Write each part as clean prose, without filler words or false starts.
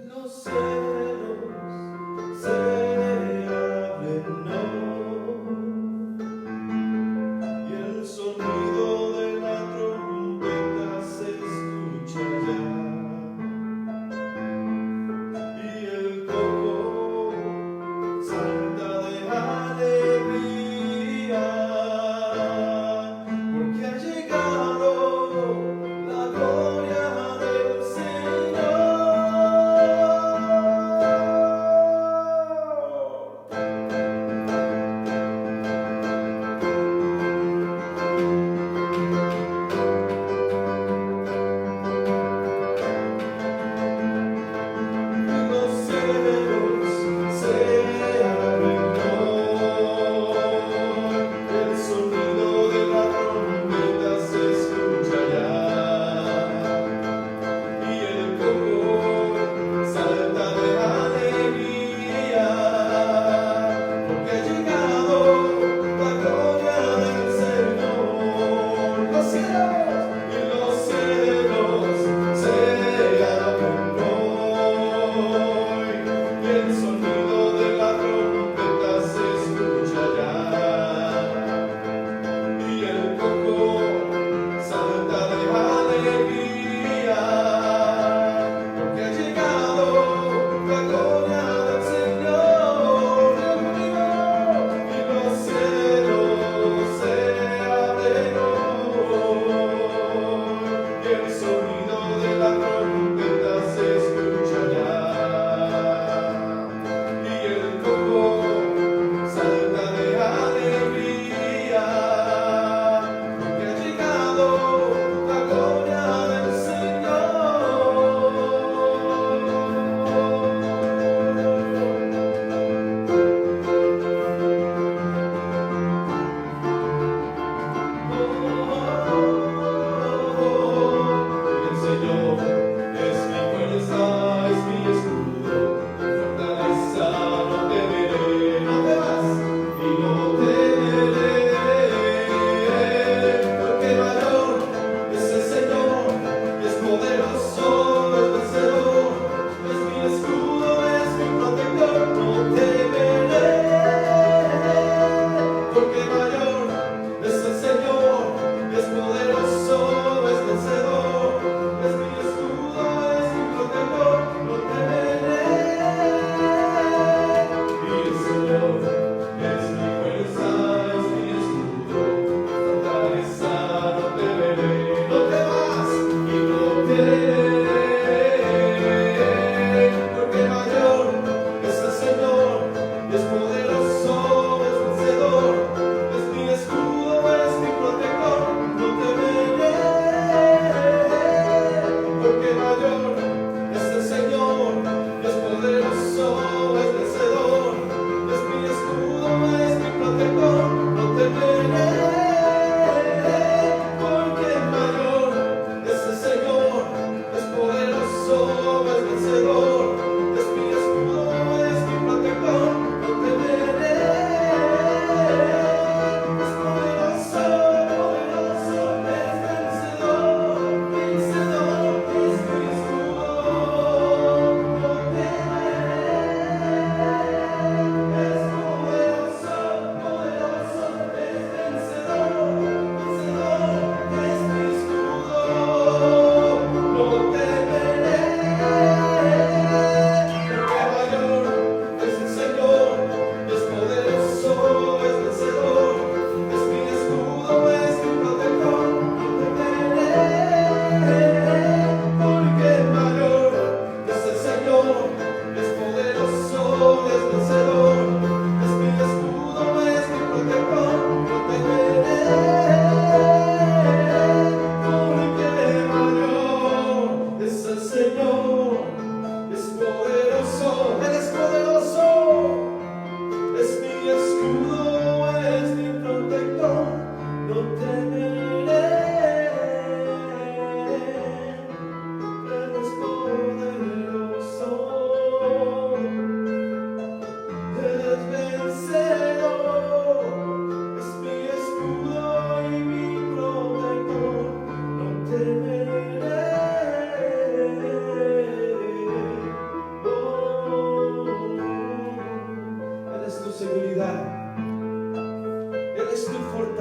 Los celos se abren, no, y el sonido de la trompeta se escucha ya, y el coco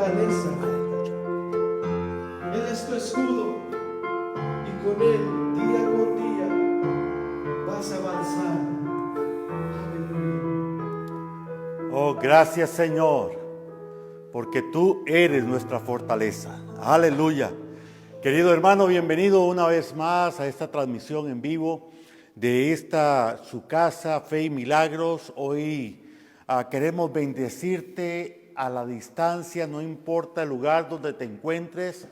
fortaleza. Él es tu escudo y con Él día con día vas a avanzar. Aleluya. Oh, gracias, Señor, porque tú eres nuestra fortaleza. Aleluya. Querido hermano, bienvenido una vez más a esta transmisión en vivo de esta su casa, Fe y Milagros. Hoy queremos bendecirte a la distancia, no importa el lugar donde te encuentres,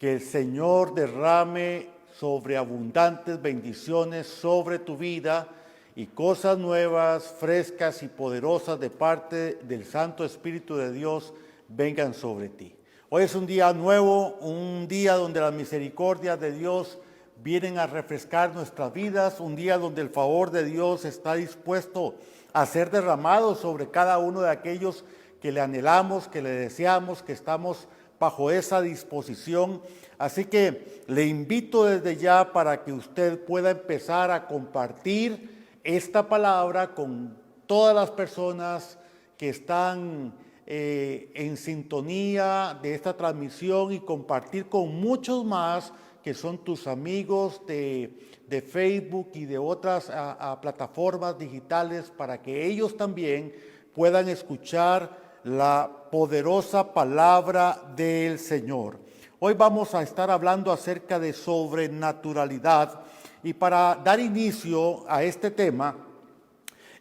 que el Señor derrame sobreabundantes bendiciones sobre tu vida y cosas nuevas, frescas y poderosas de parte del Santo Espíritu de Dios vengan sobre ti. Hoy es un día nuevo, un día donde las misericordias de Dios vienen a refrescar nuestras vidas, un día donde el favor de Dios está dispuesto a ser derramado sobre cada uno de aquellos que le anhelamos, que le deseamos, que estamos bajo esa disposición. Así que le invito desde ya para que usted pueda empezar a compartir esta palabra con todas las personas que están en sintonía de esta transmisión y compartir con muchos más que son tus amigos de Facebook y de otras plataformas digitales, para que ellos también puedan escuchar la poderosa palabra del Señor. Hoy vamos a estar hablando acerca de sobrenaturalidad, y para dar inicio a este tema,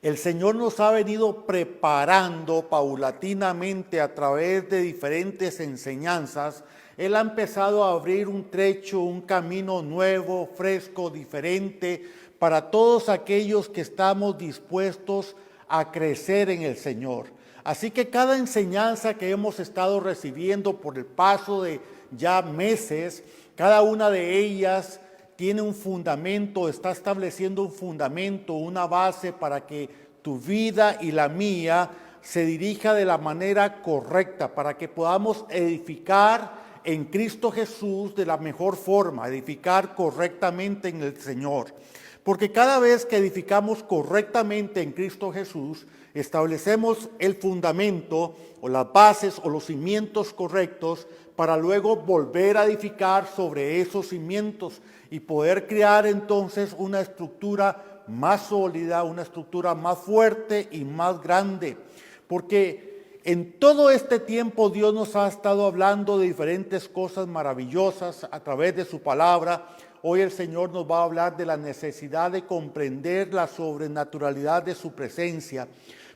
el Señor nos ha venido preparando paulatinamente a través de diferentes enseñanzas. Él ha empezado a abrir un trecho, un camino nuevo, fresco, diferente, para todos aquellos que estamos dispuestos a crecer en el Señor. Así que cada enseñanza que hemos estado recibiendo por el paso de ya meses, cada una de ellas tiene un fundamento, está estableciendo un fundamento, una base para que tu vida y la mía se dirija de la manera correcta, para que podamos edificar en Cristo Jesús de la mejor forma, edificar correctamente en el Señor. Porque cada vez que edificamos correctamente en Cristo Jesús, establecemos el fundamento o las bases o los cimientos correctos para luego volver a edificar sobre esos cimientos y poder crear entonces una estructura más sólida, una estructura más fuerte y más grande. Porque en todo este tiempo Dios nos ha estado hablando de diferentes cosas maravillosas a través de su palabra. Hoy el Señor nos va a hablar de la necesidad de comprender la sobrenaturalidad de su presencia.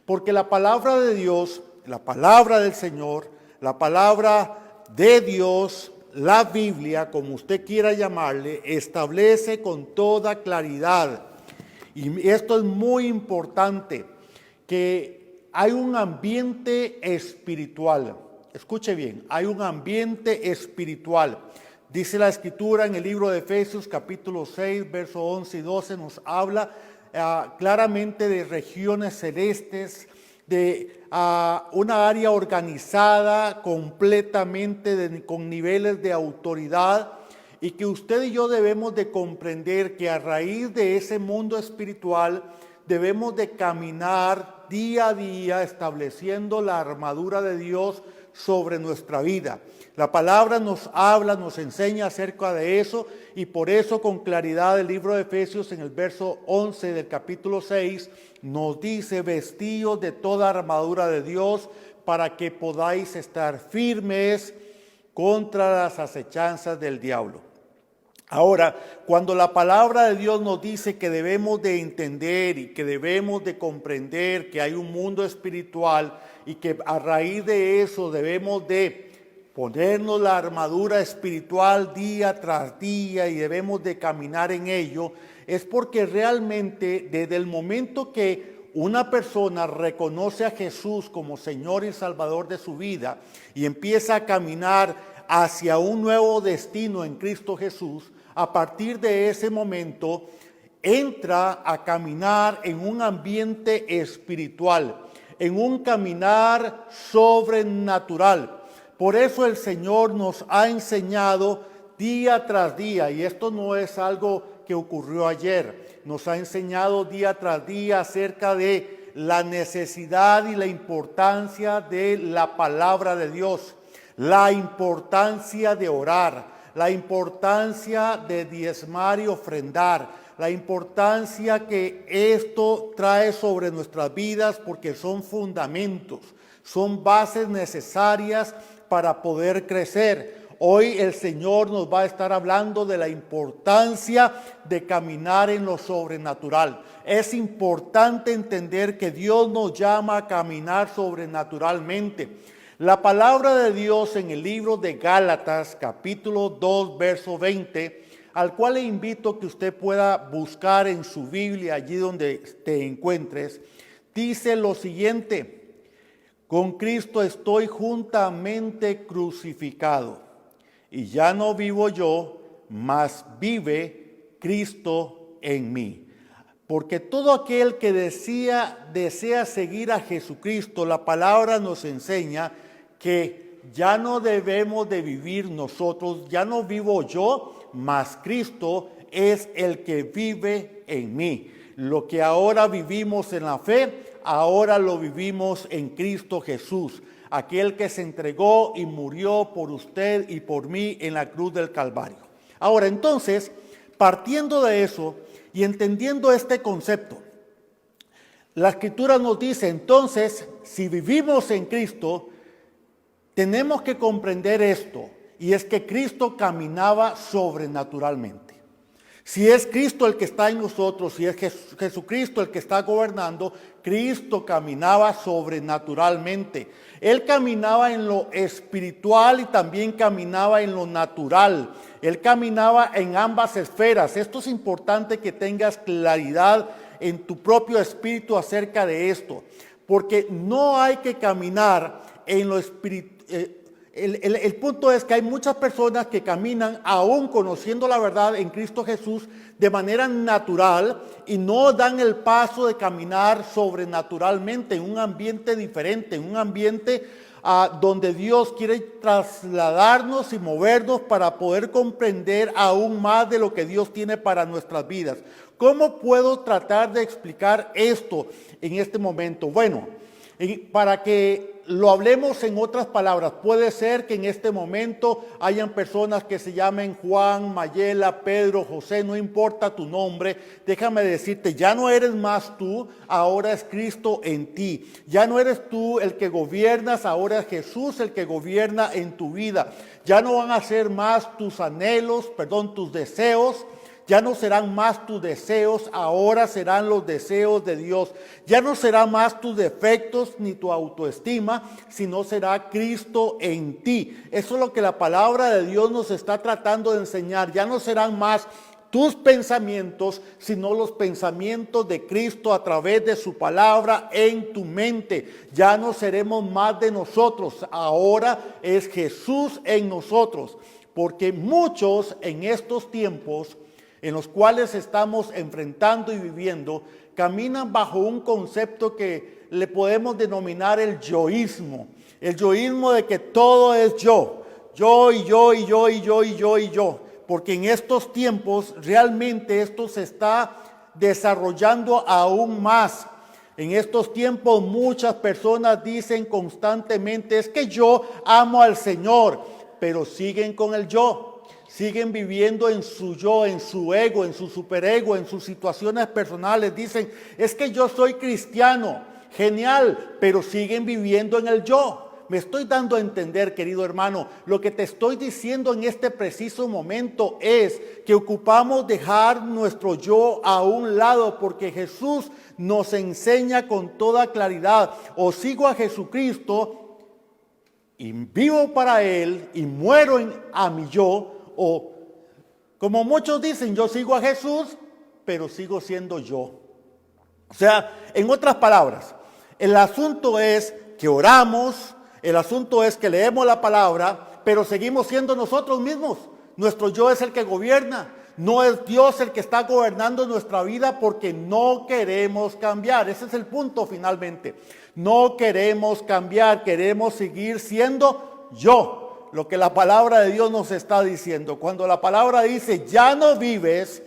Porque la palabra de Dios, la palabra del Señor, la palabra de Dios, la Biblia, como usted quiera llamarle, establece con toda claridad, y esto es muy importante, que hay un ambiente espiritual. Escuche bien, hay un ambiente espiritual. Dice la Escritura en el libro de Efesios capítulo 6, versos 11 y 12, nos habla claramente de regiones celestes, de una área organizada completamente con niveles de autoridad, y que usted y yo debemos de comprender que a raíz de ese mundo espiritual debemos de caminar día a día estableciendo la armadura de Dios sobre nuestra vida. La palabra nos habla, nos enseña acerca de eso, y por eso con claridad el libro de Efesios en el verso 11 del capítulo 6 nos dice: vestidos de toda armadura de Dios para que podáis estar firmes contra las acechanzas del diablo. Ahora, cuando la palabra de Dios nos dice que debemos de entender y que debemos de comprender que hay un mundo espiritual y que a raíz de eso debemos de ponernos la armadura espiritual día tras día y debemos de caminar en ello, es porque realmente desde el momento que una persona reconoce a Jesús como Señor y Salvador de su vida y empieza a caminar hacia un nuevo destino en Cristo Jesús, a partir de ese momento entra a caminar en un ambiente espiritual, en un caminar sobrenatural. Por eso el Señor nos ha enseñado día tras día, y esto no es algo que ocurrió ayer, nos ha enseñado día tras día acerca de la necesidad y la importancia de la palabra de Dios. la importancia de orar, la importancia de diezmar y ofrendar, la importancia que esto trae sobre nuestras vidas, porque son fundamentos, son bases necesarias para poder crecer. Hoy el Señor nos va a estar hablando de la importancia de caminar en lo sobrenatural. Es importante entender que Dios nos llama a caminar sobrenaturalmente. La palabra de Dios en el libro de Gálatas, capítulo 2, verso 20, al cual le invito que usted pueda buscar en su Biblia, allí donde te encuentres, dice lo siguiente: con Cristo estoy juntamente crucificado, y ya no vivo yo, mas vive Cristo en mí. Porque todo aquel que desea seguir a Jesucristo, la palabra nos enseña que ya no debemos de vivir nosotros, ya no vivo yo, mas Cristo es el que vive en mí. Lo que ahora vivimos en la fe, ahora lo vivimos en Cristo Jesús, aquel que se entregó y murió por usted y por mí en la cruz del Calvario. Ahora, entonces, partiendo de eso y entendiendo este concepto, la Escritura nos dice, entonces, si vivimos en Cristo, tenemos que comprender esto, y es que Cristo caminaba sobrenaturalmente. Si es Cristo el que está en nosotros, si es Jesucristo el que está gobernando, Cristo caminaba sobrenaturalmente. Él caminaba en lo espiritual y también caminaba en lo natural. Él caminaba en ambas esferas. Esto es importante que tengas claridad en tu propio espíritu acerca de esto, porque no hay que caminar en lo espiritual. El punto es que hay muchas personas que caminan aún conociendo la verdad en Cristo Jesús de manera natural y no dan el paso de caminar sobrenaturalmente en un ambiente diferente, en un ambiente donde Dios quiere trasladarnos y movernos para poder comprender aún más de lo que Dios tiene para nuestras vidas. ¿Cómo puedo tratar de explicar esto en este momento? Bueno, para que lo hablemos en otras palabras, puede ser que en este momento hayan personas que se llamen Juan, Mayela, Pedro, José, no importa tu nombre. Déjame decirte, ya no eres más tú, ahora es Cristo en ti. Ya no eres tú el que gobiernas, ahora es Jesús el que gobierna en tu vida. Ya no van a ser más tus anhelos, tus deseos. Ya no serán más tus deseos, ahora serán los deseos de Dios. Ya no serán más tus defectos ni tu autoestima, sino será Cristo en ti. Eso es lo que la palabra de Dios nos está tratando de enseñar. Ya no serán más tus pensamientos, sino los pensamientos de Cristo a través de su palabra en tu mente. Ya no seremos más de nosotros, ahora es Jesús en nosotros. Porque muchos en estos tiempos en los cuales estamos enfrentando y viviendo, caminan bajo un concepto que le podemos denominar el yoísmo. El yoísmo de que todo es yo. Yo y yo y yo y yo y yo y yo. Porque en estos tiempos realmente esto se está desarrollando aún más. En estos tiempos muchas personas dicen constantemente, es que yo amo al Señor, pero siguen con el yo. Siguen viviendo en su yo, en su ego, en su superego, en sus situaciones personales. Dicen, es que yo soy cristiano, genial, pero siguen viviendo en el yo. Me estoy dando a entender, querido hermano, lo que te estoy diciendo en este preciso momento es que ocupamos dejar nuestro yo a un lado, porque Jesús nos enseña con toda claridad, o sigo a Jesucristo y vivo para Él y muero a mi yo, o como muchos dicen, yo sigo a Jesús, pero sigo siendo yo. O sea, en otras palabras, el asunto es que oramos, el asunto es que leemos la palabra, pero seguimos siendo nosotros mismos. Nuestro yo es el que gobierna. No es Dios el que está gobernando nuestra vida porque no queremos cambiar. Ese es el punto finalmente. No queremos cambiar, queremos seguir siendo yo. Lo que la palabra de Dios nos está diciendo. Cuando la palabra dice, ya no vives,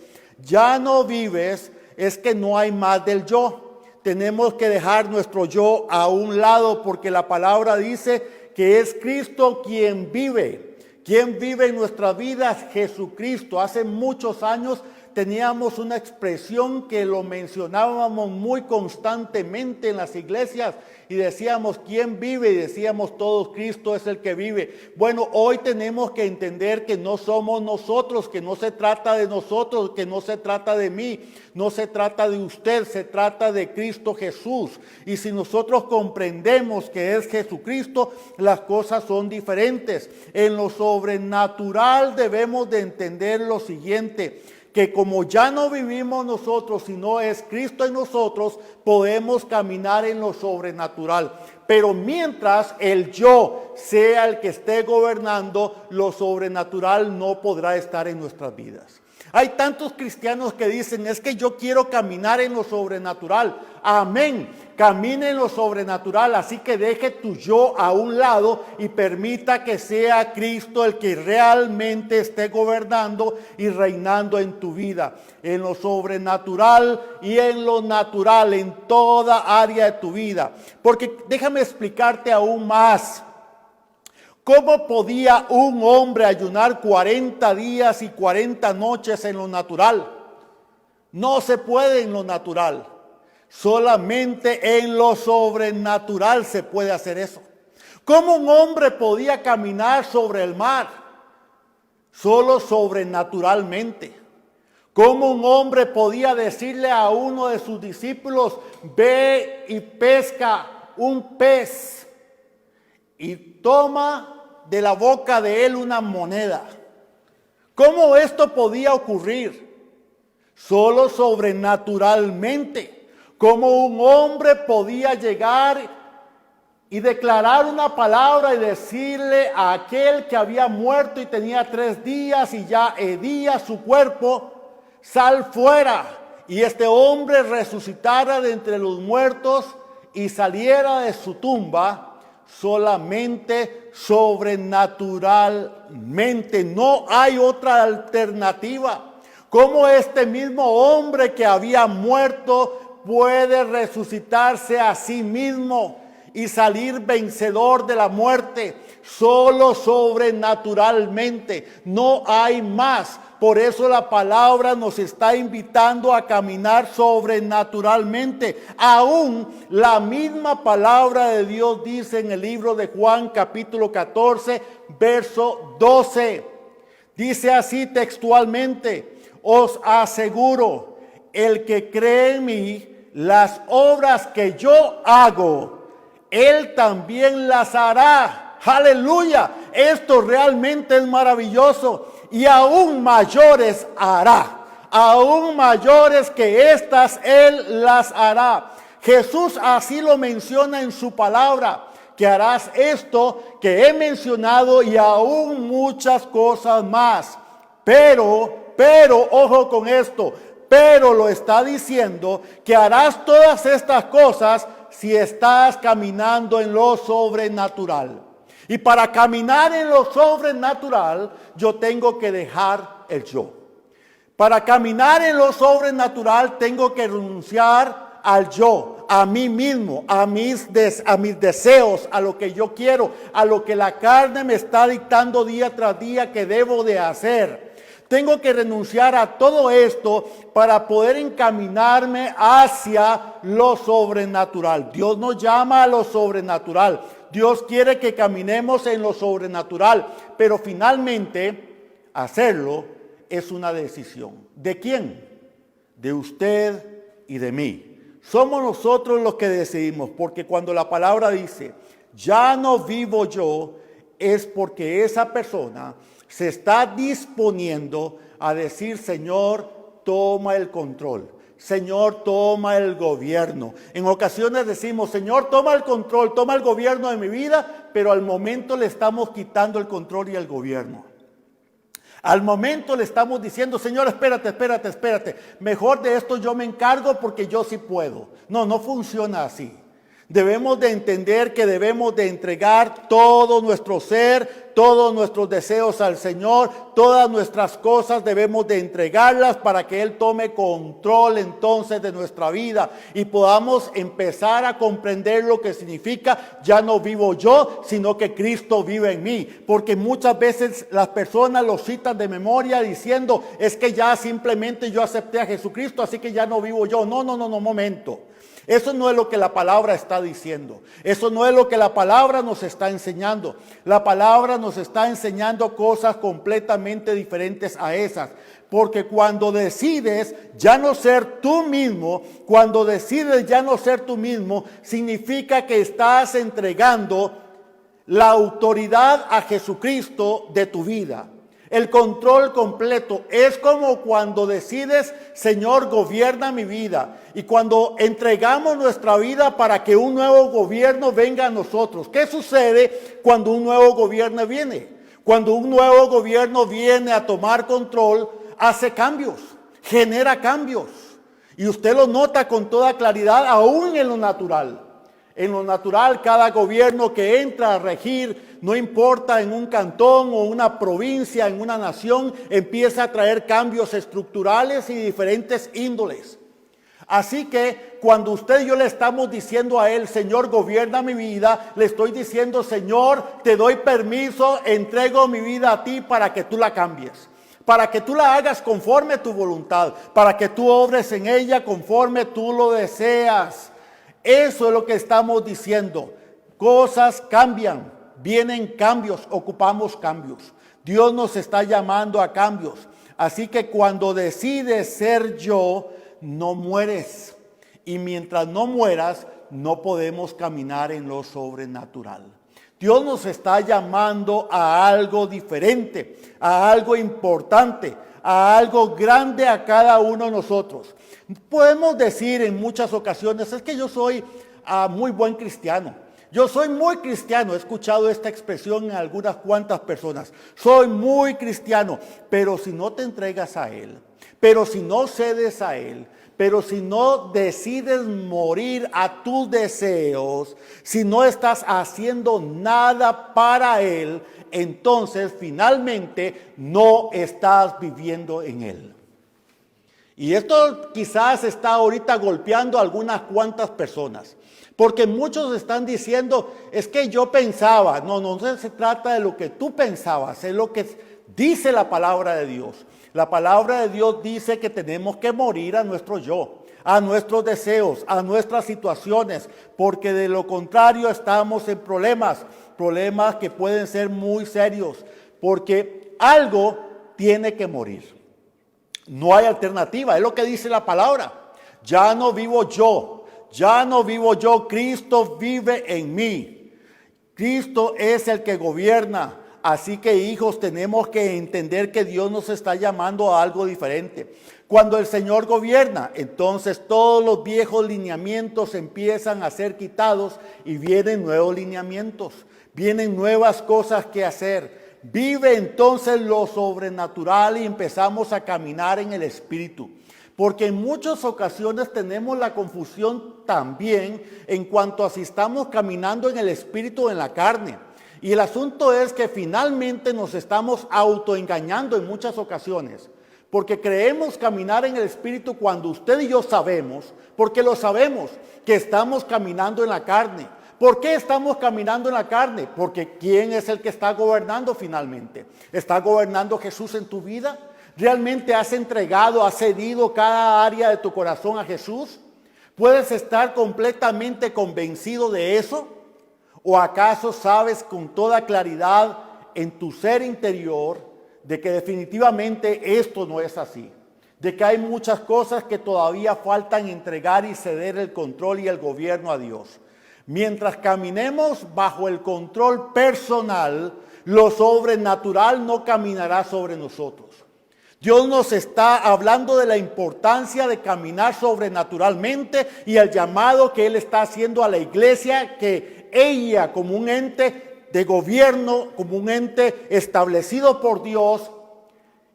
es que no hay más del yo. Tenemos que dejar nuestro yo a un lado porque la palabra dice que es Cristo quien vive. ¿Quién vive en nuestras vidas? Jesucristo. Hace muchos años teníamos una expresión que lo mencionábamos muy constantemente en las iglesias y decíamos, ¿quién vive? Y decíamos todos, Cristo es el que vive. Bueno, hoy tenemos que entender que no somos nosotros, que no se trata de nosotros, que no se trata de mí, no se trata de usted, se trata de Cristo Jesús. Y si nosotros comprendemos que es Jesucristo, las cosas son diferentes. En lo sobrenatural debemos de entender lo siguiente, que como ya no vivimos nosotros, sino es Cristo en nosotros, podemos caminar en lo sobrenatural. Pero mientras el yo sea el que esté gobernando, lo sobrenatural no podrá estar en nuestras vidas. Hay tantos cristianos que dicen, es que yo quiero caminar en lo sobrenatural. Amén. Camine en lo sobrenatural, así que deje tu yo a un lado y permita que sea Cristo el que realmente esté gobernando y reinando en tu vida. En lo sobrenatural y en lo natural, en toda área de tu vida. Porque déjame explicarte aún más. ¿Cómo podía un hombre ayunar 40 días y 40 noches en lo natural? No se puede en lo natural. Solamente en lo sobrenatural se puede hacer eso. ¿Cómo un hombre podía caminar sobre el mar? Solo sobrenaturalmente. ¿Cómo un hombre podía decirle a uno de sus discípulos, ve y pesca un pez y toma de la boca de él una moneda? ¿Cómo esto podía ocurrir? Solo sobrenaturalmente. ¿Cómo un hombre podía llegar y declarar una palabra y decirle a aquel que había muerto y tenía 3 días y ya hedía su cuerpo, sal fuera, y este hombre resucitara de entre los muertos y saliera de su tumba? Solamente sobrenaturalmente. No hay otra alternativa. ¿Cómo este mismo hombre que había muerto puede resucitarse a sí mismo y salir vencedor de la muerte? Solo sobrenaturalmente. No hay más. Por eso la palabra nos está invitando a caminar sobrenaturalmente. Aún la misma palabra de Dios dice en el libro de Juan capítulo 14, verso 12. Dice así textualmente, os aseguro, el que cree en mí, las obras que yo hago, él también las hará. Aleluya, esto realmente es maravilloso. Y aún mayores hará, aún mayores que estas él las hará. Jesús así lo menciona en su palabra, que harás esto que he mencionado y aún muchas cosas más. Pero, ojo con esto, pero lo está diciendo que harás todas estas cosas si estás caminando en lo sobrenatural. Y para caminar en lo sobrenatural, yo tengo que dejar el yo. Para caminar en lo sobrenatural, tengo que renunciar al yo, a mí mismo, a mis deseos, a lo que yo quiero, a lo que la carne me está dictando día tras día que debo de hacer. Tengo que renunciar a todo esto para poder encaminarme hacia lo sobrenatural. Dios nos llama a lo sobrenatural. Dios quiere que caminemos en lo sobrenatural, pero finalmente hacerlo es una decisión. ¿De quién? De usted y de mí. Somos nosotros los que decidimos, porque cuando la palabra dice, ya no vivo yo, es porque esa persona se está disponiendo a decir, Señor, toma el control. Señor, toma el gobierno. En ocasiones decimos, Señor, toma el control, toma el gobierno de mi vida, pero al momento le estamos quitando el control y el gobierno. Al momento le estamos diciendo, Señor, espérate. Mejor de esto yo me encargo porque yo sí puedo. No funciona así. Debemos de entender que debemos de entregar todo nuestro ser, todos nuestros deseos al Señor, todas nuestras cosas debemos de entregarlas para que Él tome control entonces de nuestra vida y podamos empezar a comprender lo que significa ya no vivo yo, sino que Cristo vive en mí. Porque muchas veces las personas lo citan de memoria diciendo, es que ya simplemente yo acepté a Jesucristo, así que ya no vivo yo. No, momento. Eso no es lo que la palabra está diciendo. Eso no es lo que la palabra nos está enseñando. La palabra nos está enseñando cosas completamente diferentes a esas. Porque cuando decides ya no ser tú mismo, significa que estás entregando la autoridad a Jesucristo de tu vida. El control completo es como cuando decides, Señor, gobierna mi vida. Y cuando entregamos nuestra vida para que un nuevo gobierno venga a nosotros. ¿Qué sucede cuando un nuevo gobierno viene? Cuando un nuevo gobierno viene a tomar control, hace cambios, genera cambios. Y usted lo nota con toda claridad, aún en lo natural. En lo natural, cada gobierno que entra a regir, no importa en un cantón o una provincia, en una nación, empieza a traer cambios estructurales y diferentes índoles. Así que cuando usted y yo le estamos diciendo a Él, Señor, gobierna mi vida, le estoy diciendo, Señor, te doy permiso, entrego mi vida a ti para que tú la cambies. Para que tú la hagas conforme a tu voluntad, para que tú obres en ella conforme tú lo deseas. Eso es lo que estamos diciendo. Cosas cambian, vienen cambios, ocupamos cambios. Dios nos está llamando a cambios. Así que cuando decides ser yo, no mueres. Y mientras no mueras, no podemos caminar en lo sobrenatural. Dios nos está llamando a algo diferente, a algo importante, a algo grande a cada uno de nosotros. Podemos decir en muchas ocasiones, es que yo soy muy buen cristiano. Yo soy muy cristiano, he escuchado esta expresión en algunas cuantas personas. Soy muy cristiano, pero si no te entregas a Él, pero si no cedes a Él, pero si no decides morir a tus deseos, si no estás haciendo nada para Él, entonces finalmente no estás viviendo en Él. Y esto quizás está ahorita golpeando a algunas cuantas personas. Porque muchos están diciendo, es que yo pensaba. No se trata de lo que tú pensabas, es lo que dice la palabra de Dios. La palabra de Dios dice que tenemos que morir a nuestro yo, a nuestros deseos, a nuestras situaciones, porque de lo contrario estamos en problemas que pueden ser muy serios, porque algo tiene que morir. No hay alternativa, es lo que dice la palabra. Ya no vivo yo, Cristo vive en mí. Cristo es el que gobierna. Así que, hijos, tenemos que entender que Dios nos está llamando a algo diferente. Cuando el Señor gobierna, entonces todos los viejos lineamientos empiezan a ser quitados y vienen nuevos lineamientos, vienen nuevas cosas que hacer. Vive entonces lo sobrenatural y empezamos a caminar en el Espíritu. Porque en muchas ocasiones tenemos la confusión también en cuanto a si estamos caminando en el Espíritu o en la carne. Y el asunto es que finalmente nos estamos autoengañando en muchas ocasiones. Porque creemos caminar en el Espíritu cuando usted y yo sabemos, porque lo sabemos, que estamos caminando en la carne. ¿Por qué estamos caminando en la carne? Porque ¿quién es el que está gobernando finalmente? ¿Está gobernando Jesús en tu vida? ¿Realmente has entregado, has cedido cada área de tu corazón a Jesús? ¿Puedes estar completamente convencido de eso? ¿O acaso sabes con toda claridad en tu ser interior de que definitivamente esto no es así? De que hay muchas cosas que todavía faltan entregar y ceder el control y el gobierno a Dios. Mientras caminemos bajo el control personal, lo sobrenatural no caminará sobre nosotros. Dios nos está hablando de la importancia de caminar sobrenaturalmente y el llamado que Él está haciendo a la iglesia, que ella como un ente de gobierno, como un ente establecido por Dios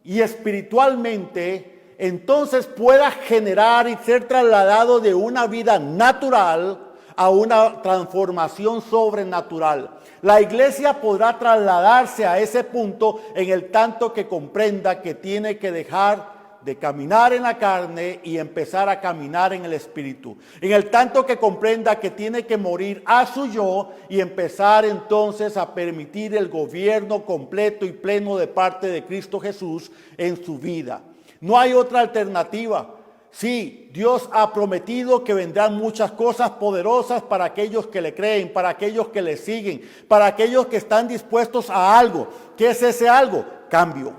y espiritualmente, entonces pueda generar y ser trasladado de una vida natural a una transformación sobrenatural. La iglesia podrá trasladarse a ese punto en el tanto que comprenda que tiene que dejar de caminar en la carne y empezar a caminar en el Espíritu. En el tanto que comprenda que tiene que morir a su yo y empezar entonces a permitir el gobierno completo y pleno de parte de Cristo Jesús en su vida. No hay otra alternativa. Sí, Dios ha prometido que vendrán muchas cosas poderosas para aquellos que le creen, para aquellos que le siguen, para aquellos que están dispuestos a algo. ¿Qué es ese algo? Cambio.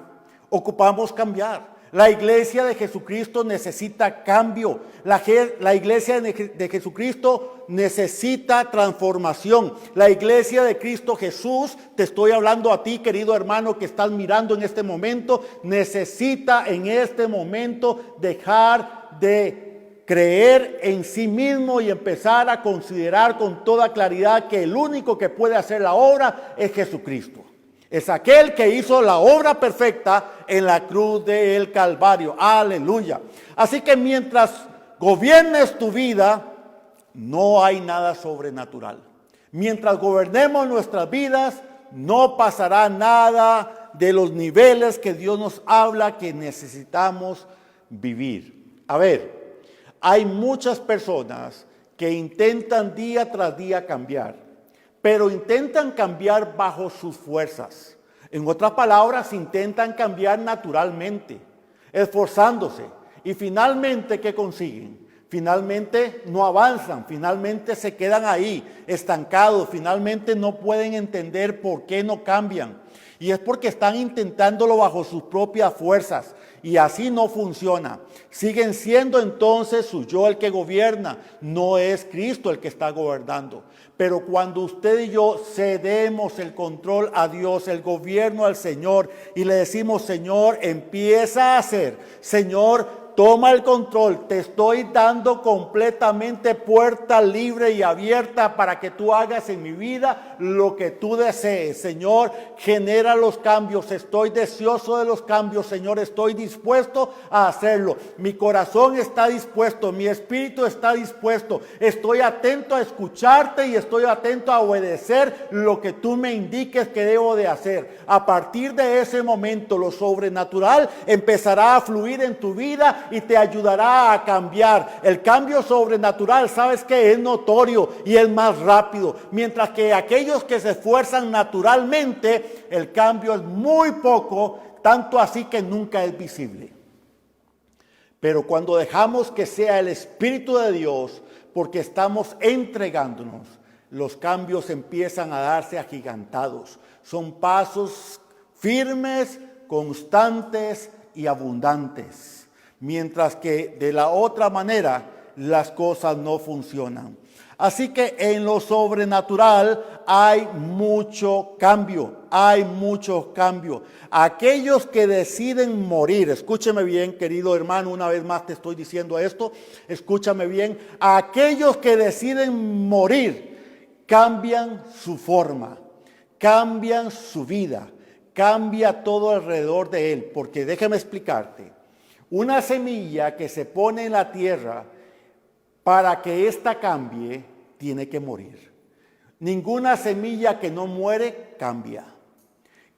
Ocupamos cambiar. La iglesia de Jesucristo necesita cambio. La iglesia de Jesucristo necesita transformación. La iglesia de Cristo Jesús, te estoy hablando a ti, querido hermano que estás mirando en este momento, necesita en este momento dejar de creer en sí mismo y empezar a considerar con toda claridad que el único que puede hacer la obra es Jesucristo. Es aquel que hizo la obra perfecta en la cruz del Calvario. Aleluya. Así que mientras gobiernes tu vida, no hay nada sobrenatural. Mientras gobernemos nuestras vidas, no pasará nada de los niveles que Dios nos habla que necesitamos vivir. A ver, hay muchas personas que intentan día tras día cambiar, pero intentan cambiar bajo sus fuerzas. En otras palabras, intentan cambiar naturalmente, esforzándose. Y finalmente, ¿qué consiguen? Finalmente no avanzan, finalmente se quedan ahí, estancados, finalmente no pueden entender por qué no cambian. Y es porque están intentándolo bajo sus propias fuerzas. Y así no funciona. Siguen siendo entonces su yo el que gobierna. No es Cristo el que está gobernando. Pero cuando usted y yo cedemos el control a Dios, el gobierno al Señor, y le decimos, Señor, empieza a hacer, Señor, toma el control, te estoy dando completamente puerta libre y abierta para que tú hagas en mi vida lo que tú desees. Señor, genera los cambios, estoy deseoso de los cambios, Señor, estoy dispuesto a hacerlo. Mi corazón está dispuesto, mi espíritu está dispuesto, estoy atento a escucharte y estoy atento a obedecer lo que tú me indiques que debo de hacer. A partir de ese momento, lo sobrenatural empezará a fluir en tu vida y te ayudará a cambiar. El cambio sobrenatural, sabes que es notorio y es más rápido, mientras que aquellos que se esfuerzan naturalmente, el cambio es muy poco, tanto así que nunca es visible. Pero cuando dejamos que sea el Espíritu de Dios, porque estamos entregándonos, los cambios empiezan a darse agigantados. Son pasos firmes, constantes y abundantes. Mientras que de la otra manera las cosas no funcionan. Así que en lo sobrenatural hay mucho cambio, hay mucho cambio. Aquellos que deciden morir, escúcheme bien, querido hermano, una vez más te estoy diciendo esto, escúchame bien. Aquellos que deciden morir cambian su forma, cambian su vida, cambia todo alrededor de él, porque déjame explicarte. Una semilla que se pone en la tierra, para que ésta cambie, tiene que morir. Ninguna semilla que no muere cambia.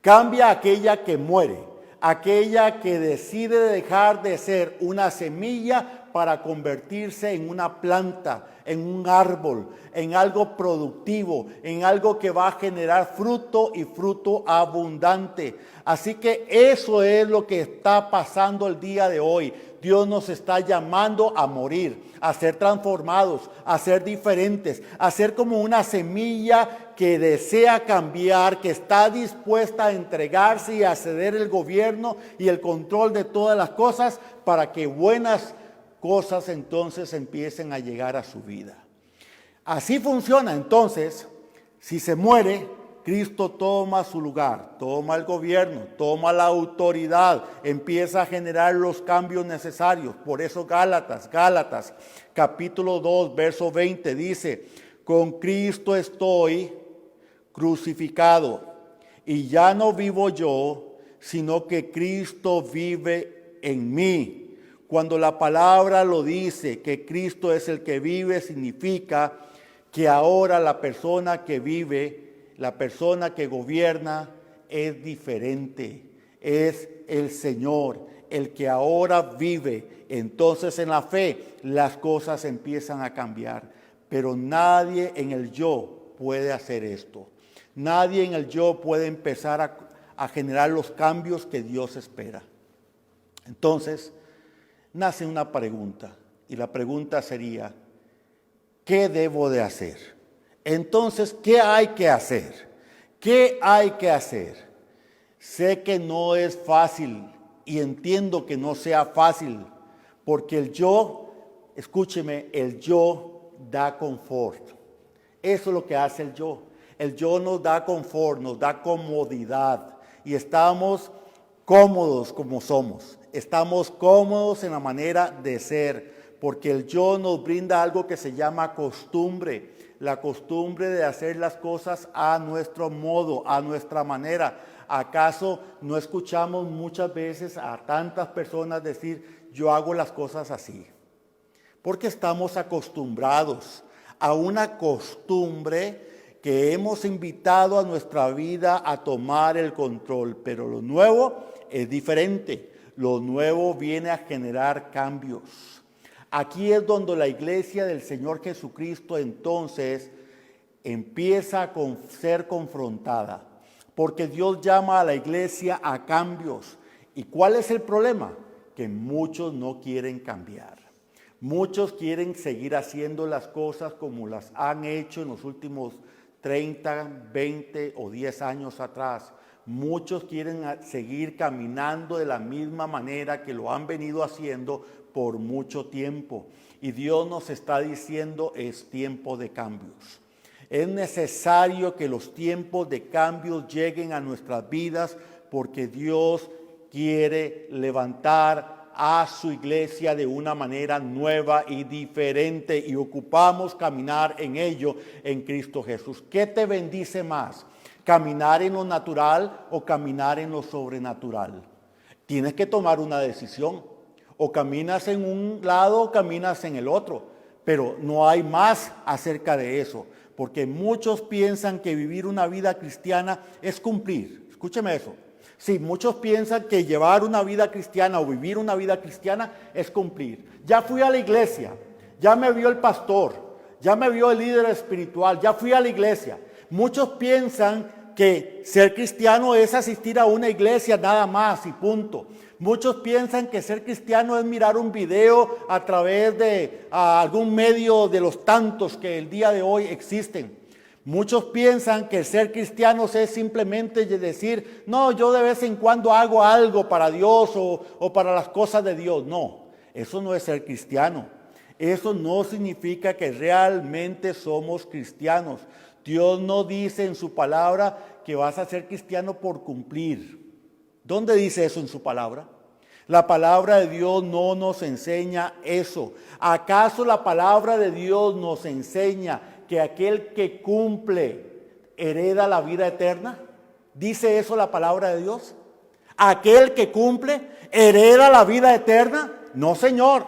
Cambia aquella que muere, aquella que decide dejar de ser una semilla para convertirse en una planta, en un árbol, en algo productivo, en algo que va a generar fruto y fruto abundante. Así que eso es lo que está pasando el día de hoy. Dios nos está llamando a morir, a ser transformados, a ser diferentes, a ser como una semilla que desea cambiar, que está dispuesta a entregarse y a ceder el gobierno y el control de todas las cosas para que buenas cosas entonces empiecen a llegar a su vida. Así funciona entonces. Si se muere, Cristo toma su lugar, toma el gobierno, toma la autoridad, empieza a generar los cambios necesarios. Por eso Gálatas capítulo 2, verso 20 dice, con Cristo estoy crucificado y ya no vivo yo, sino que Cristo vive en mí. Cuando la palabra lo dice, que Cristo es el que vive, significa que ahora la persona que vive, la persona que gobierna es diferente. Es el Señor, el que ahora vive. Entonces en la fe las cosas empiezan a cambiar. Pero nadie en el yo puede hacer esto. Nadie en el yo puede empezar a generar los cambios que Dios espera. Entonces nace una pregunta. Y la pregunta sería, ¿qué debo de hacer? Entonces, ¿qué hay que hacer? ¿Qué hay que hacer? Sé que no es fácil y entiendo que no sea fácil, porque el yo, escúcheme, el yo da confort. Eso es lo que hace el yo. El yo nos da confort, nos da comodidad y estamos cómodos como somos. Estamos cómodos en la manera de ser. Porque el yo nos brinda algo que se llama costumbre, la costumbre de hacer las cosas a nuestro modo, a nuestra manera. ¿Acaso no escuchamos muchas veces a tantas personas decir, yo hago las cosas así? Porque estamos acostumbrados a una costumbre que hemos invitado a nuestra vida a tomar el control. Pero lo nuevo es diferente, lo nuevo viene a generar cambios. Aquí es donde la iglesia del Señor Jesucristo entonces empieza a ser confrontada, porque Dios llama a la iglesia a cambios. ¿Y cuál es el problema? Que muchos no quieren cambiar. Muchos quieren seguir haciendo las cosas como las han hecho en los últimos 30, 20 o 10 años atrás. Muchos quieren seguir caminando de la misma manera que lo han venido haciendo por mucho tiempo. Y Dios nos está diciendo, es tiempo de cambios. Es necesario que los tiempos de cambios lleguen a nuestras vidas, porque Dios quiere levantar a su iglesia de una manera nueva y diferente, y ocupamos caminar en ello en Cristo Jesús. ¿Qué te bendice más? ¿Caminar en lo natural o caminar en lo sobrenatural? Tienes que tomar una decisión. O caminas en un lado o caminas en el otro. Pero no hay más acerca de eso. Porque muchos piensan que vivir una vida cristiana es cumplir. Escúcheme eso. Sí, muchos piensan que llevar una vida cristiana o vivir una vida cristiana es cumplir. Ya fui a la iglesia, ya me vio el pastor, ya me vio el líder espiritual, ya fui a la iglesia. Muchos piensan que ser cristiano es asistir a una iglesia nada más y punto. Muchos piensan que ser cristiano es mirar un video a través de algún medio de los tantos que el día de hoy existen. Muchos piensan que ser cristianos es simplemente decir, no, yo de vez en cuando hago algo para Dios o para las cosas de Dios. No, eso no es ser cristiano. Eso no significa que realmente somos cristianos. Dios no dice en su palabra que vas a ser cristiano por cumplir. ¿Dónde dice eso en su palabra? La palabra de Dios no nos enseña eso. ¿Acaso la palabra de Dios nos enseña que aquel que cumple hereda la vida eterna? ¿Dice eso la palabra de Dios? ¿Aquel que cumple hereda la vida eterna? No, Señor.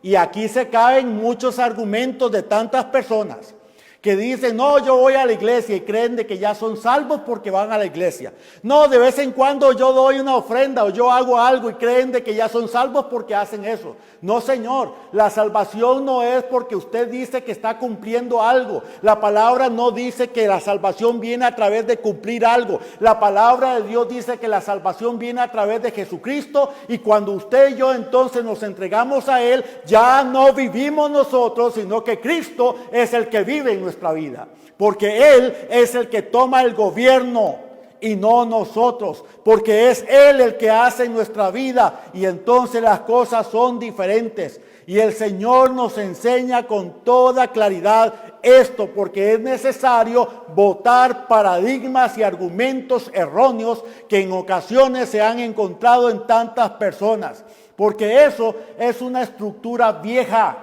Y aquí se caen muchos argumentos de tantas personas que dicen, no, yo voy a la iglesia, y creen de que ya son salvos porque van a la iglesia. No, de vez en cuando yo doy una ofrenda o yo hago algo y creen de que ya son salvos porque hacen eso. No, Señor, la salvación no es porque usted dice que está cumpliendo algo. La palabra no dice que la salvación viene a través de cumplir algo. La palabra de Dios dice que la salvación viene a través de Jesucristo, y cuando usted y yo entonces nos entregamos a Él, ya no vivimos nosotros, sino que Cristo es el que vive en nuestra vida, porque Él es el que toma el gobierno y no nosotros, porque es Él el que hace en nuestra vida, y entonces las cosas son diferentes. Y el Señor nos enseña con toda claridad esto, porque es necesario botar paradigmas y argumentos erróneos que en ocasiones se han encontrado en tantas personas, porque eso es una estructura vieja,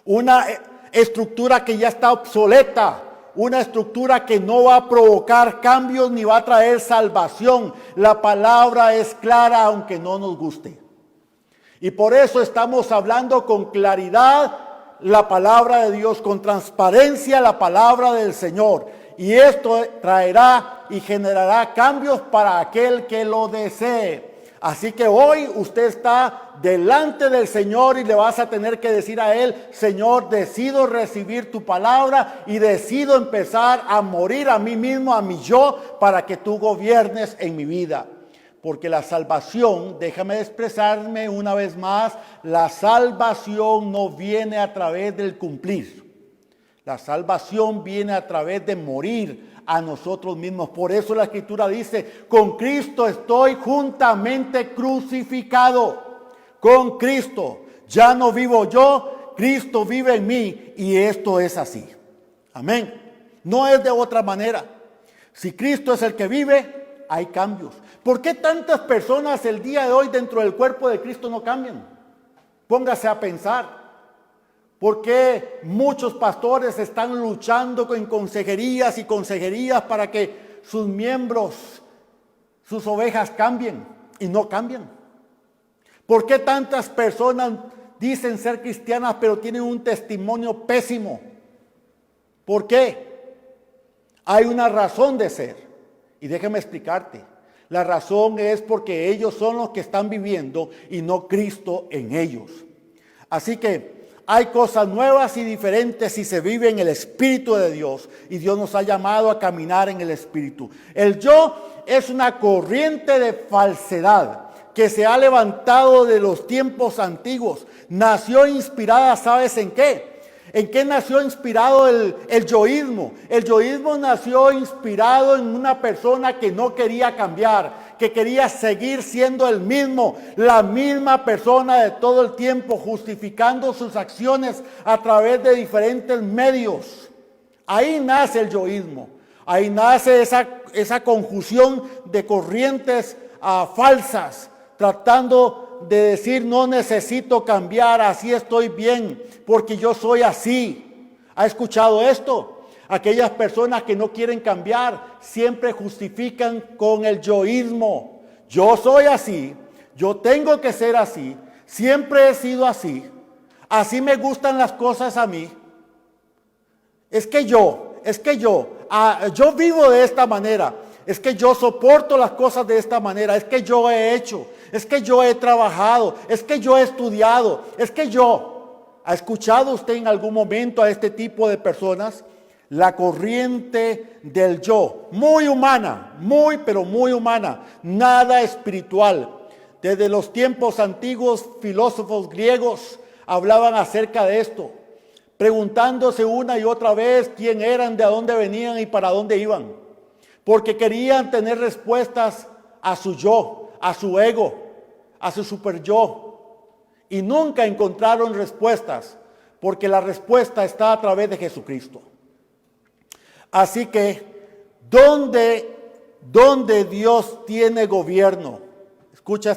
una estructura que ya está obsoleta, una estructura que no va a provocar cambios ni va a traer salvación. La palabra es clara aunque no nos guste. Y por eso estamos hablando con claridad la palabra de Dios, con transparencia la palabra del Señor. Y esto traerá y generará cambios para aquel que lo desee. Así que hoy usted está delante del Señor y le vas a tener que decir a Él: Señor, decido recibir tu palabra y decido empezar a morir a mí mismo, a mi yo, para que tú gobiernes en mi vida. Porque la salvación, déjame expresarme una vez más, la salvación no viene a través del cumplir. La salvación viene a través de morir a nosotros mismos. Por eso la Escritura dice: con Cristo estoy juntamente crucificado. Con Cristo ya no vivo yo, Cristo vive en mí, y esto es así. Amén. No es de otra manera. Si Cristo es el que vive, hay cambios. ¿Por qué tantas personas el día de hoy dentro del cuerpo de Cristo no cambian? Póngase a pensar. ¿Por qué muchos pastores están luchando en consejerías y consejerías para que sus miembros, sus ovejas cambien y no cambian? ¿Por qué tantas personas dicen ser cristianas pero tienen un testimonio pésimo? ¿Por qué? Hay una razón de ser. Y déjame explicarte. La razón es porque ellos son los que están viviendo y no Cristo en ellos. Así que hay cosas nuevas y diferentes si se vive en el Espíritu de Dios, y Dios nos ha llamado a caminar en el Espíritu. El yo es una corriente de falsedad que se ha levantado de los tiempos antiguos. Nació inspirada, ¿sabes en qué? ¿En qué nació inspirado el yoísmo? El yoísmo nació inspirado en una persona que no quería cambiar, que quería seguir siendo el mismo, la misma persona de todo el tiempo, justificando sus acciones a través de diferentes medios. Ahí nace el yoísmo, ahí nace esa conjunción de corrientes falsas, tratando de decir: no necesito cambiar, así estoy bien, porque yo soy así. ¿Ha escuchado esto? Aquellas personas que no quieren cambiar siempre justifican con el yoísmo. Yo soy así, yo tengo que ser así, siempre he sido así, así me gustan las cosas a mí. Es que yo vivo de esta manera. Es que yo soporto las cosas de esta manera. Es que yo he hecho. Es que yo he trabajado. Es que yo he estudiado. Es que yo. ¿Ha escuchado usted en algún momento a este tipo de personas? La corriente del yo. Muy humana. Pero muy humana. Nada espiritual. Desde los tiempos antiguos, filósofos griegos hablaban acerca de esto, preguntándose una y otra vez quién eran, de dónde venían y para dónde iban. Porque querían tener respuestas a su yo, a su ego, a su super yo. Y nunca encontraron respuestas, porque la respuesta está a través de Jesucristo. Así que, ¿dónde Dios tiene gobierno? Escucha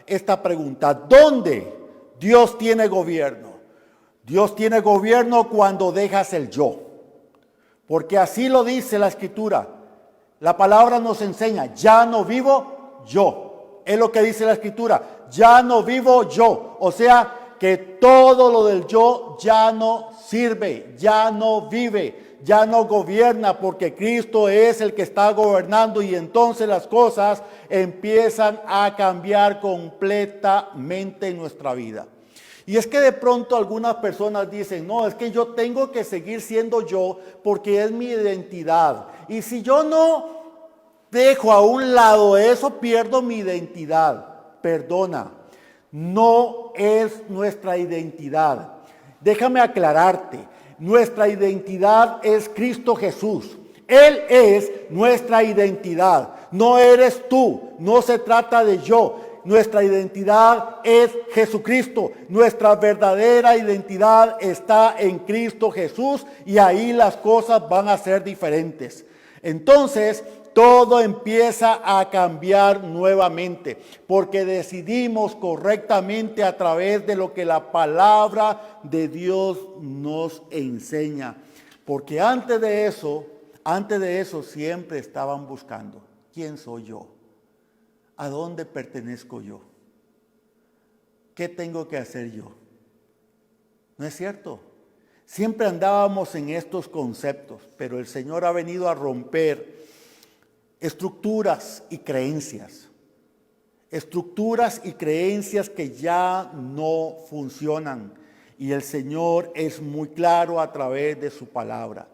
esta pregunta. ¿Dónde Dios tiene gobierno? Dios tiene gobierno cuando dejas el yo. Porque así lo dice la Escritura. La palabra nos enseña: ya no vivo yo. Es lo que dice la Escritura. Ya no vivo yo. O sea que todo lo del yo ya no sirve, ya no vive, ya no gobierna, porque Cristo es el que está gobernando, y entonces las cosas empiezan a cambiar completamente en nuestra vida. Y es que de pronto algunas personas dicen: no, es que yo tengo que seguir siendo yo porque es mi identidad. Y si yo no dejo a un lado eso, pierdo mi identidad. Perdona, no es nuestra identidad. Déjame aclararte, nuestra identidad es Cristo Jesús. Él es nuestra identidad, no eres tú, no se trata de yo. Nuestra identidad es Jesucristo. Nuestra verdadera identidad está en Cristo Jesús, y ahí las cosas van a ser diferentes. Entonces, todo empieza a cambiar nuevamente, porque decidimos correctamente a través de lo que la palabra de Dios nos enseña. Porque antes de eso siempre estaban buscando: ¿quién soy yo? ¿A dónde pertenezco yo? ¿Qué tengo que hacer yo? No es cierto. Siempre andábamos en estos conceptos, pero el Señor ha venido a romper estructuras y creencias. Estructuras y creencias que ya no funcionan. Y el Señor es muy claro a través de su palabra.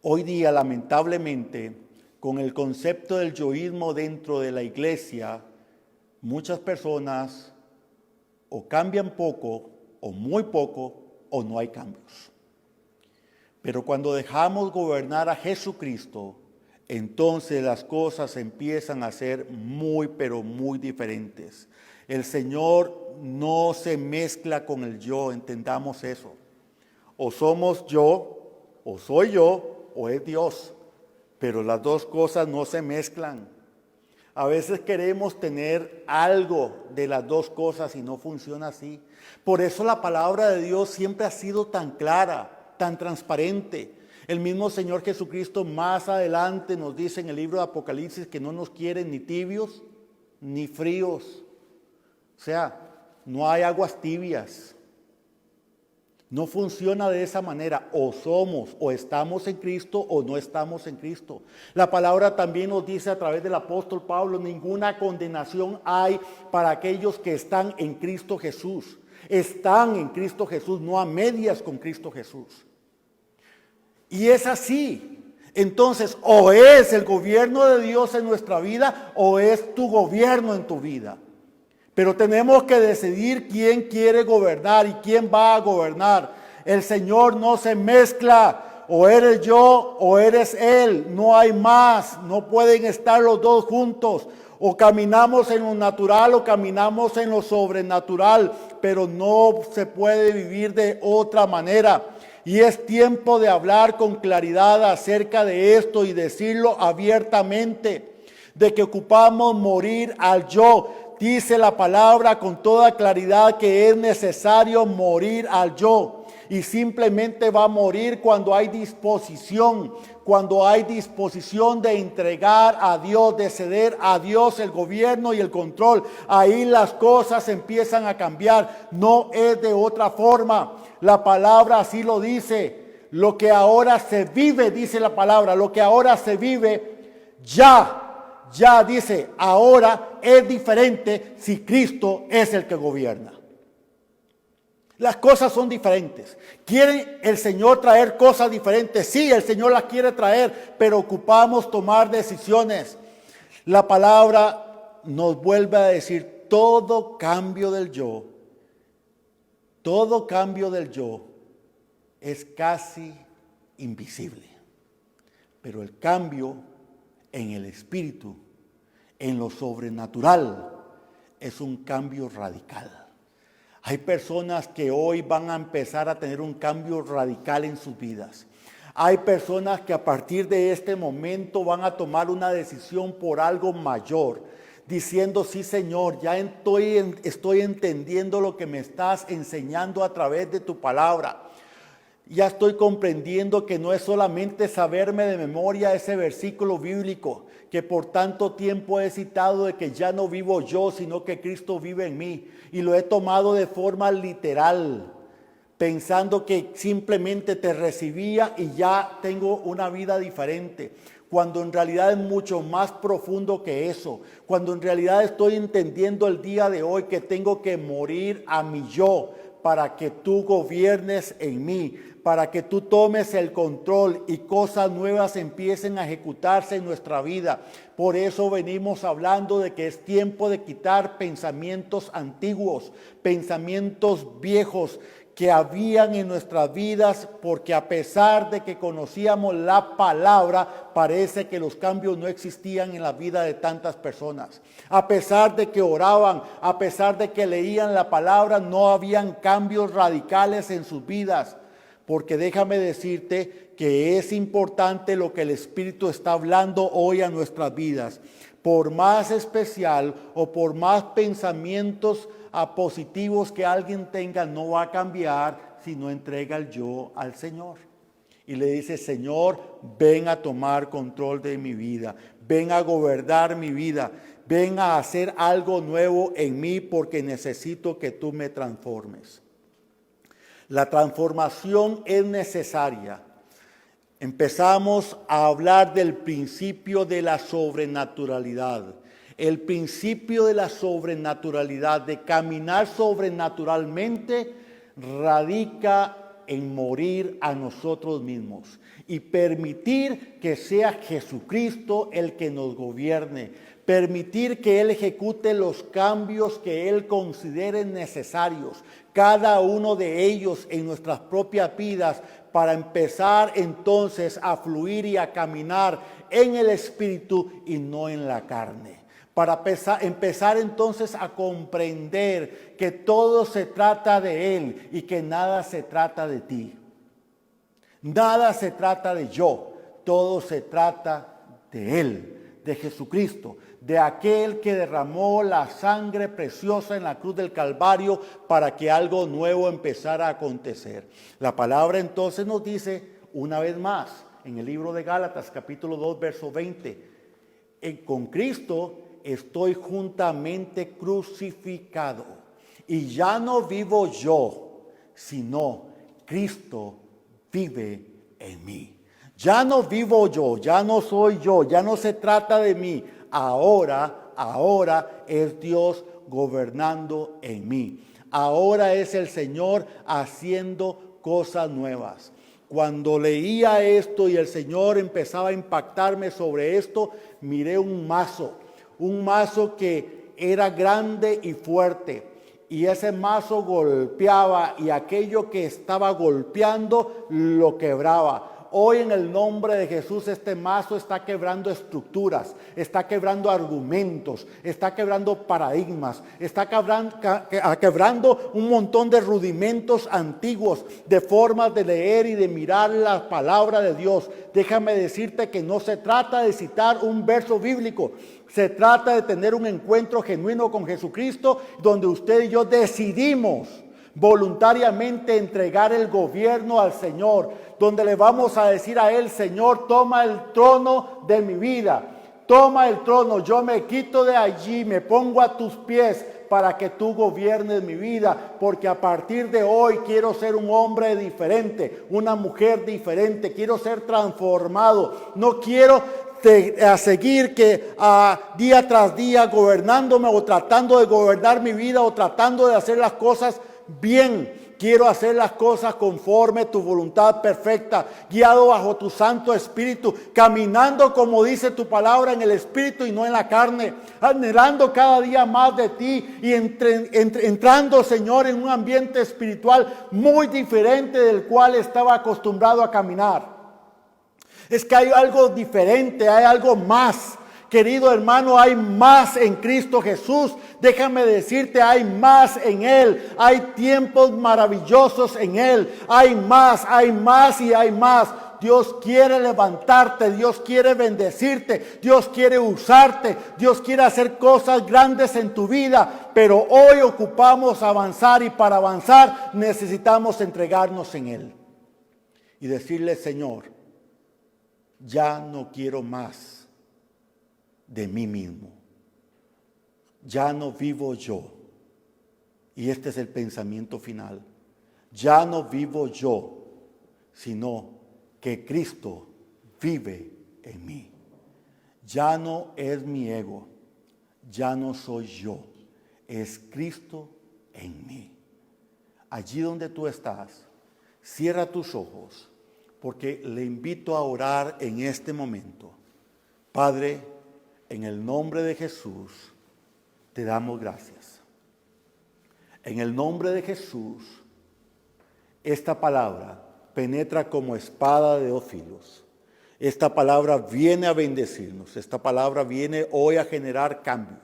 Hoy día, lamentablemente, con el concepto del yoísmo dentro de la iglesia, muchas personas o cambian poco, o muy poco, o no hay cambios. Pero cuando dejamos gobernar a Jesucristo, entonces las cosas empiezan a ser muy, pero muy diferentes. El Señor no se mezcla con el yo, entendamos eso. O somos yo, o soy yo, o es Dios. Pero las dos cosas no se mezclan. A veces queremos tener algo de las dos cosas y no funciona así. Por eso la palabra de Dios siempre ha sido tan clara, tan transparente. El mismo Señor Jesucristo más adelante nos dice en el libro de Apocalipsis que no nos quieren ni tibios ni fríos. O sea, no hay aguas tibias. No funciona de esa manera. O somos, o estamos en Cristo, o no estamos en Cristo. La palabra también nos dice a través del apóstol Pablo, ninguna condenación hay para aquellos que están en Cristo Jesús. Están en Cristo Jesús, no a medias con Cristo Jesús. Y es así. Entonces, o es el gobierno de Dios en nuestra vida, o es tu gobierno en tu vida. Pero tenemos que decidir quién quiere gobernar y quién va a gobernar. El Señor no se mezcla. O eres yo o eres Él. No hay más. No pueden estar los dos juntos. O caminamos en lo natural o caminamos en lo sobrenatural. Pero no se puede vivir de otra manera. Y es tiempo de hablar con claridad acerca de esto y decirlo abiertamente. De que ocupamos morir al yo. Dice la palabra con toda claridad que es necesario morir al yo. Y simplemente va a morir cuando hay disposición. Cuando hay disposición de entregar a Dios, de ceder a Dios el gobierno y el control. Ahí las cosas empiezan a cambiar. No es de otra forma. La palabra así lo dice. Lo que ahora se vive, dice la palabra, lo que ahora se vive ya dice, ahora es diferente si Cristo es el que gobierna. Las cosas son diferentes. ¿Quiere el Señor traer cosas diferentes? Sí, el Señor las quiere traer, pero ocupamos tomar decisiones. La palabra nos vuelve a decir, todo cambio del yo es casi invisible. Pero el cambio en el espíritu, en lo sobrenatural, es un cambio radical. Hay personas que hoy van a empezar a tener un cambio radical en sus vidas. Hay personas que a partir de este momento van a tomar una decisión por algo mayor, diciendo, sí Señor, ya estoy entendiendo lo que me estás enseñando a través de tu palabra. Ya estoy comprendiendo que no es solamente saberme de memoria ese versículo bíblico que por tanto tiempo he citado de que ya no vivo yo, sino que Cristo vive en mí. Y lo he tomado de forma literal, pensando que simplemente te recibía y ya tengo una vida diferente. Cuando en realidad es mucho más profundo que eso. Cuando en realidad estoy entendiendo el día de hoy que tengo que morir a mi yo para que tú gobiernes en mí, para que tú tomes el control y cosas nuevas empiecen a ejecutarse en nuestra vida. Por eso venimos hablando de que es tiempo de quitar pensamientos antiguos, pensamientos viejos que habían en nuestras vidas, porque a pesar de que conocíamos la palabra, parece que los cambios no existían en la vida de tantas personas. A pesar de que oraban, a pesar de que leían la palabra, no habían cambios radicales en sus vidas. Porque déjame decirte que es importante lo que el Espíritu está hablando hoy a nuestras vidas. Por más especial o por más pensamientos positivos que alguien tenga, no va a cambiar si no entrega el yo al Señor. Y le dice, Señor, ven a tomar control de mi vida, ven a gobernar mi vida, ven a hacer algo nuevo en mí porque necesito que tú me transformes. La transformación es necesaria. Empezamos a hablar del principio de la sobrenaturalidad. El principio de la sobrenaturalidad, de caminar sobrenaturalmente, radica en morir a nosotros mismos y permitir que sea Jesucristo el que nos gobierne, permitir que Él ejecute los cambios que Él considere necesarios, cada uno de ellos en nuestras propias vidas, para empezar entonces a fluir y a caminar en el Espíritu y no en la carne. Para empezar entonces a comprender que todo se trata de Él y que nada se trata de ti. Nada se trata de yo, todo se trata de Él, de Jesucristo, de aquel que derramó la sangre preciosa en la cruz del Calvario para que algo nuevo empezara a acontecer. La palabra entonces nos dice una vez más en el libro de Gálatas capítulo 2 verso 20, con Cristo estoy juntamente crucificado y ya no vivo yo, sino Cristo vive en mí. Ya no vivo yo, ya no soy yo, ya no se trata de mí. Ahora es Dios gobernando en mí. Ahora es el Señor haciendo cosas nuevas. Cuando leía esto y el Señor empezaba a impactarme sobre esto, miré un mazo que era grande y fuerte. Y ese mazo golpeaba y aquello que estaba golpeando lo quebraba. Hoy en el nombre de Jesús este mazo está quebrando estructuras, está quebrando argumentos, está quebrando paradigmas, está quebrando un montón de rudimentos antiguos, de formas de leer y de mirar la palabra de Dios. Déjame decirte que no se trata de citar un verso bíblico, se trata de tener un encuentro genuino con Jesucristo, donde usted y yo decidimos voluntariamente entregar el gobierno al Señor, donde le vamos a decir a Él: Señor, toma el trono de mi vida, toma el trono, yo me quito de allí, me pongo a tus pies para que tú gobiernes mi vida, porque a partir de hoy quiero ser un hombre diferente, una mujer diferente, quiero ser transformado, no quiero a seguir día tras día gobernándome o tratando de gobernar mi vida o tratando de hacer las cosas bien. Quiero hacer las cosas conforme a tu voluntad perfecta, guiado bajo tu Santo Espíritu, caminando como dice tu palabra en el Espíritu y no en la carne, anhelando cada día más de ti y entrando, Señor, en un ambiente espiritual muy diferente del cual estaba acostumbrado a caminar. Es que hay algo diferente, hay algo más. Querido hermano, hay más en Cristo Jesús. Déjame decirte, hay más en Él. Hay tiempos maravillosos en Él. Hay más y hay más. Dios quiere levantarte, Dios quiere bendecirte, Dios quiere usarte, Dios quiere hacer cosas grandes en tu vida. Pero hoy ocupamos avanzar y para avanzar necesitamos entregarnos en Él. Y decirle: Señor, ya no quiero más de mí mismo. Ya no vivo yo. Y este es el pensamiento final. Ya no vivo yo, sino que Cristo vive en mí. Ya no es mi ego, ya no soy yo, es Cristo en mí. Allí donde tú estás, cierra tus ojos, porque le invito a orar en este momento. Padre, en el nombre de Jesús, te damos gracias. En el nombre de Jesús, esta palabra penetra como espada de dos filos. Esta palabra viene a bendecirnos. Esta palabra viene hoy a generar cambios.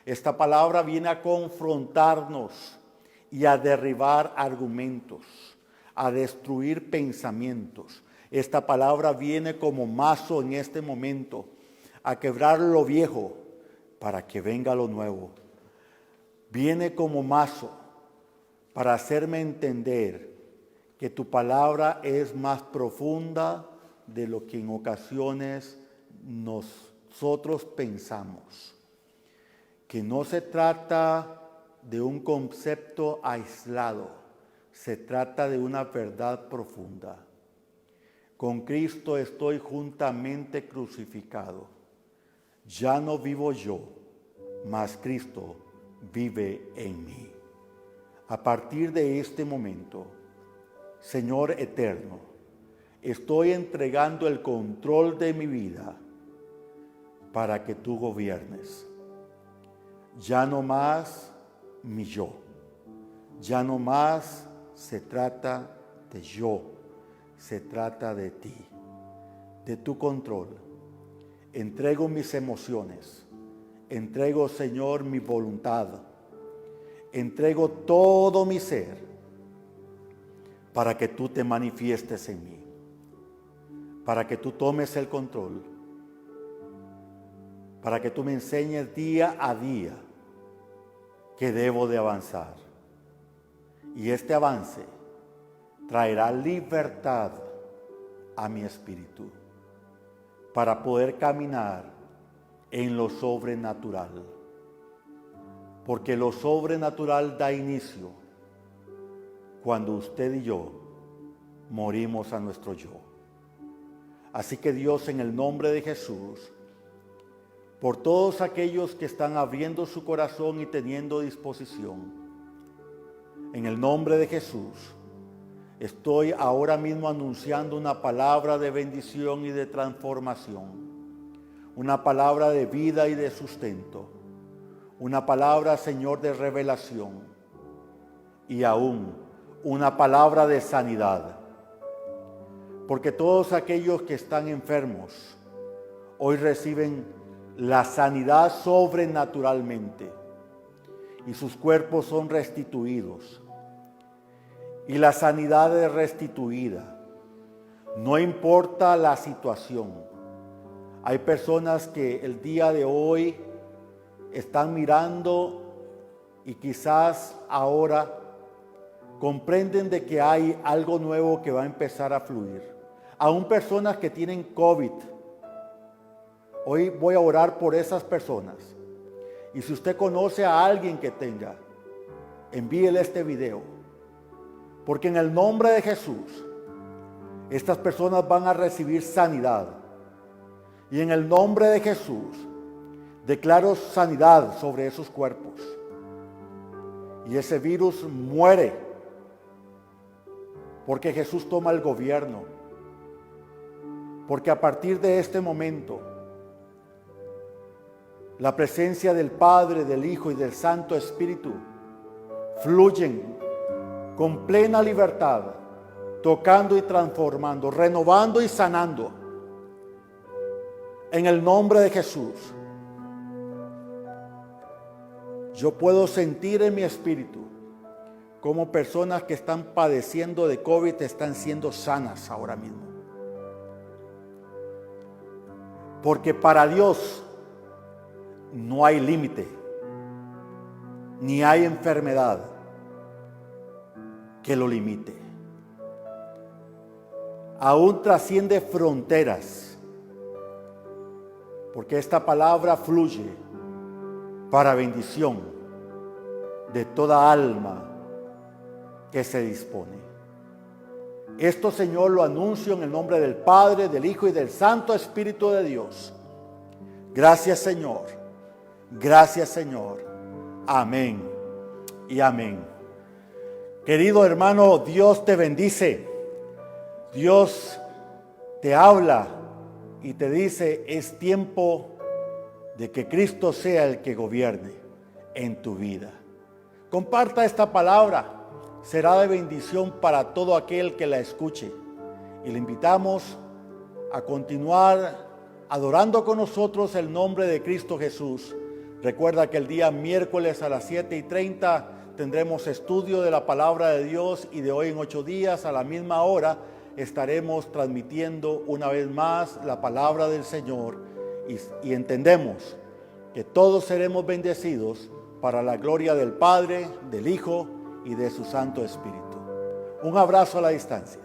Esta palabra viene a confrontarnos y a derribar argumentos, a destruir pensamientos. Esta palabra viene como mazo en este momento a quebrar lo viejo para que venga lo nuevo. Viene como mazo para hacerme entender que tu palabra es más profunda de lo que en ocasiones nosotros pensamos. Que no se trata de un concepto aislado, se trata de una verdad profunda. Con Cristo estoy juntamente crucificado. Ya no vivo yo, mas Cristo vive en mí. A partir de este momento, Señor eterno, estoy entregando el control de mi vida para que tú gobiernes. Ya no más mi yo. Ya no más se trata de yo. Se trata de ti, de tu control. Entrego mis emociones. Entrego, Señor, mi voluntad. Entrego todo mi ser para que tú te manifiestes en mí. Para que tú tomes el control. Para que tú me enseñes día a día que debo de avanzar. Y este avance traerá libertad a mi espíritu para poder caminar en lo sobrenatural. Porque lo sobrenatural da inicio cuando usted y yo morimos a nuestro yo. Así que Dios, en el nombre de Jesús, por todos aquellos que están abriendo su corazón y teniendo disposición, en el nombre de Jesús, estoy ahora mismo anunciando una palabra de bendición y de transformación, una palabra de vida y de sustento, una palabra, Señor, de revelación y aún una palabra de sanidad. Porque todos aquellos que están enfermos hoy reciben la sanidad sobrenaturalmente y sus cuerpos son restituidos. Y la sanidad es restituida. No importa la situación. Hay personas que el día de hoy están mirando y quizás ahora comprenden de que hay algo nuevo que va a empezar a fluir. Aún personas que tienen COVID. Hoy voy a orar por esas personas. Y si usted conoce a alguien que tenga, envíele este video. Porque en el nombre de Jesús, estas personas van a recibir sanidad. Y en el nombre de Jesús, declaro sanidad sobre esos cuerpos. Y ese virus muere. Porque Jesús toma el gobierno. Porque a partir de este momento, la presencia del Padre, del Hijo y del Santo Espíritu fluyen con plena libertad, tocando y transformando, renovando y sanando. En el nombre de Jesús, yo puedo sentir en mi espíritu cómo personas que están padeciendo de COVID están siendo sanas ahora mismo. Porque para Dios no hay límite, ni hay enfermedad que lo limite. Aún trasciende fronteras, porque esta palabra fluye para bendición de toda alma que se dispone. Esto, Señor, lo anuncio en el nombre del Padre, del Hijo y del Santo Espíritu de Dios. Gracias, Señor. Gracias, Señor. Amén y amén. Querido hermano, Dios te bendice. Dios te habla y te dice, es tiempo de que Cristo sea el que gobierne en tu vida. Comparta esta palabra. Será de bendición para todo aquel que la escuche. Y le invitamos a continuar adorando con nosotros el nombre de Cristo Jesús. Recuerda que el día miércoles a las 7:30 tendremos estudio de la palabra de Dios y de hoy en 8 días a la misma hora estaremos transmitiendo una vez más la palabra del Señor y entendemos que todos seremos bendecidos para la gloria del Padre, del Hijo y de su Santo Espíritu. Un abrazo a la distancia.